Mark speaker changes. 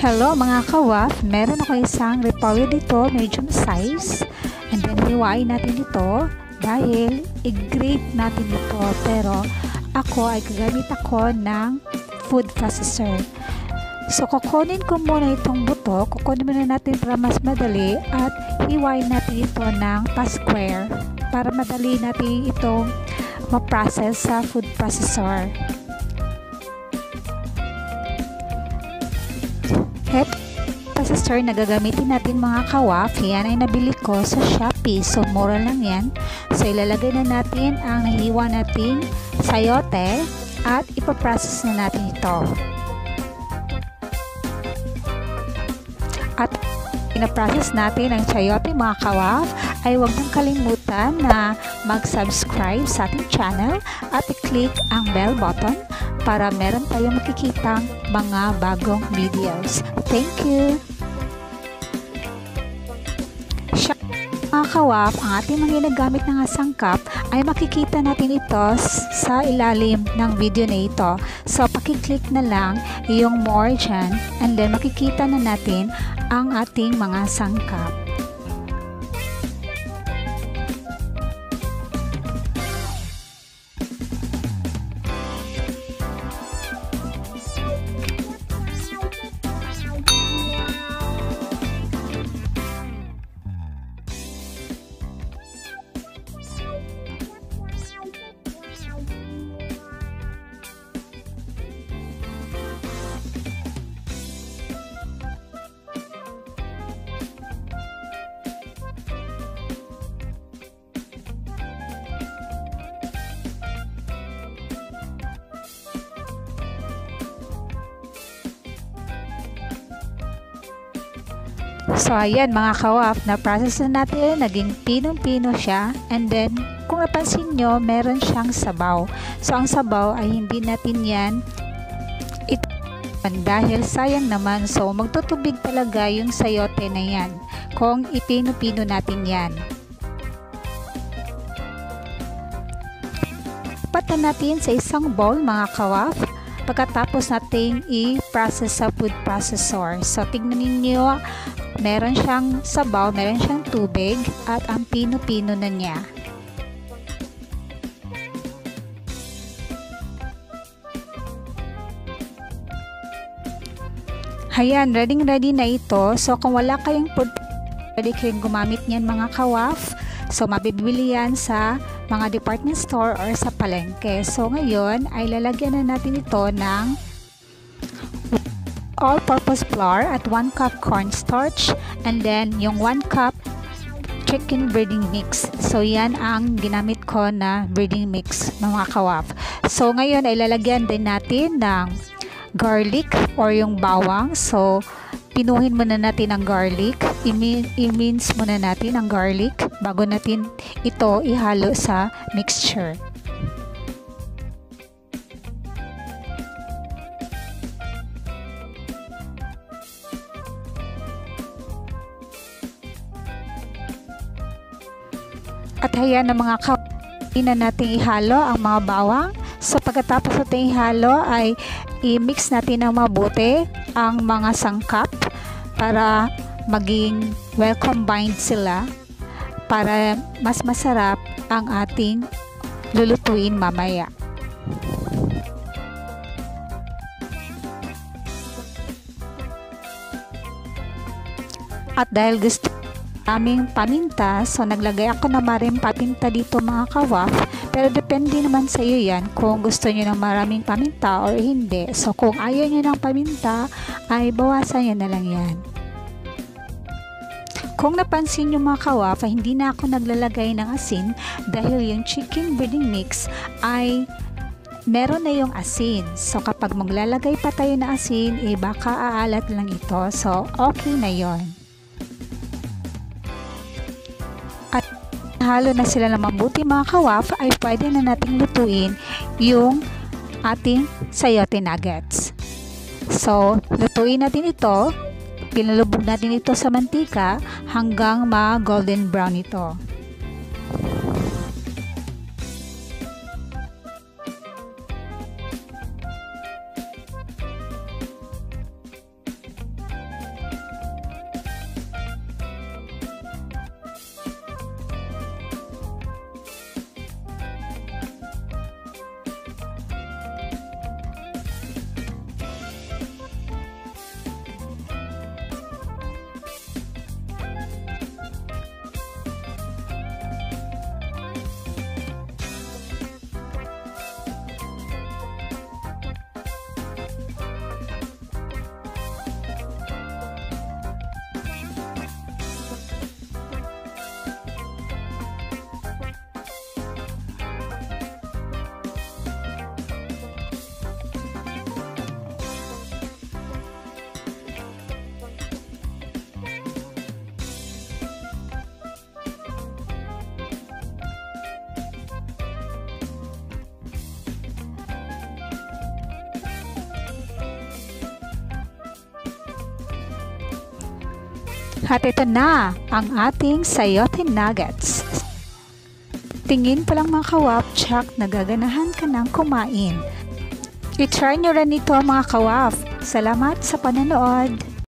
Speaker 1: Hello mga kawaf, meron ako isang repolyo dito, medium size. And then hiwain natin ito dahil i-grate natin ito. Pero ako ay gagamit ako ng food processor. So kukunin ko muna itong buto, kukunin muna natin para mas madali at hiwain natin ito ng pa-square para madali natin itong ma-process sa food processor. Processor na gagamitin natin mga kawaf, yan ay nabili ko sa Shopee, so mura lang yan. So ilalagay na natin ang nahiwa nating sayote at ipaprocess na natin ito. At pinaprocess natin ang sayote mga kawaf, ay huwag nang kalimutan na mag-subscribe sa ating channel at i-click ang bell button para meron tayong makikitang mga bagong videos. Thank you! Mga kawaf, ang ating mga ginagamit na sangkap ay makikita natin ito sa ilalim ng video na ito. So, pakiclick na lang yung more dyan and then makikita na natin ang ating mga sangkap. So ayan mga kawaf, na-process na natin, naging pinong-pino siya, and then kung napansin nyo, meron siyang sabaw. So ang sabaw ay hindi natin yan dahil sayang naman, so magtutubig talaga yung sayote na yan kung ipino-pino natin yan. Patan natin sa isang bowl mga kawaf pagkatapos nating i-process sa food processor. So tignan ninyo, meron siyang sabaw, meron siyang tubig at ang pino-pino na niya. Ayan, ready na ito. So kung wala kayong food, pwede kayong gumamit niyan mga kawaf. So mabibili yan sa mga department store or sa palengke. So ngayon ay lalagyan na natin ito ng all-purpose flour at 1 cup cornstarch and then yung 1 cup chicken breading mix. So yan ang ginamit ko na breading mix mga kawaf. So ngayon ay lalagyan din natin ng garlic or yung bawang. So pinuhin muna natin ang garlic, i-mince muna natin ang garlic bago natin ito ihalo sa mixture. At ayan na mga kawaf, na natin ihalo ang mga bawang. So pagkatapos natin ihalo ay i-mix natin ng mabuti ang mga sangkap para maging well combined sila para mas masarap ang ating lulutuin mamaya. At dahil gusto aming paminta, so naglagay ako na maraming paminta dito mga kawaf, pero depende naman sa iyo yan kung gusto nyo ng maraming paminta or hindi. So kung ayaw nyo ng paminta ay bawasan nyo na lang yan. Kung napansin nyo mga kawaf, ay hindi na ako naglalagay ng asin dahil yung chicken breading mix ay meron na yung asin. So kapag maglalagay pa tayo na asin, baka aalat lang ito. So okay na yon. Halo na sila ng mabuti mga kawaf, ay pwede na nating lutuin yung ating sayote nuggets. So lutuin natin ito, pinalubog natin ito sa mantika hanggang ma-golden brown ito. At ito na ang ating sayote nuggets. Tingin pa lang mga kawap, tsak nagaganahan ka ng kumain. I-try nyo rin ito mga kawaf. Salamat sa panonood.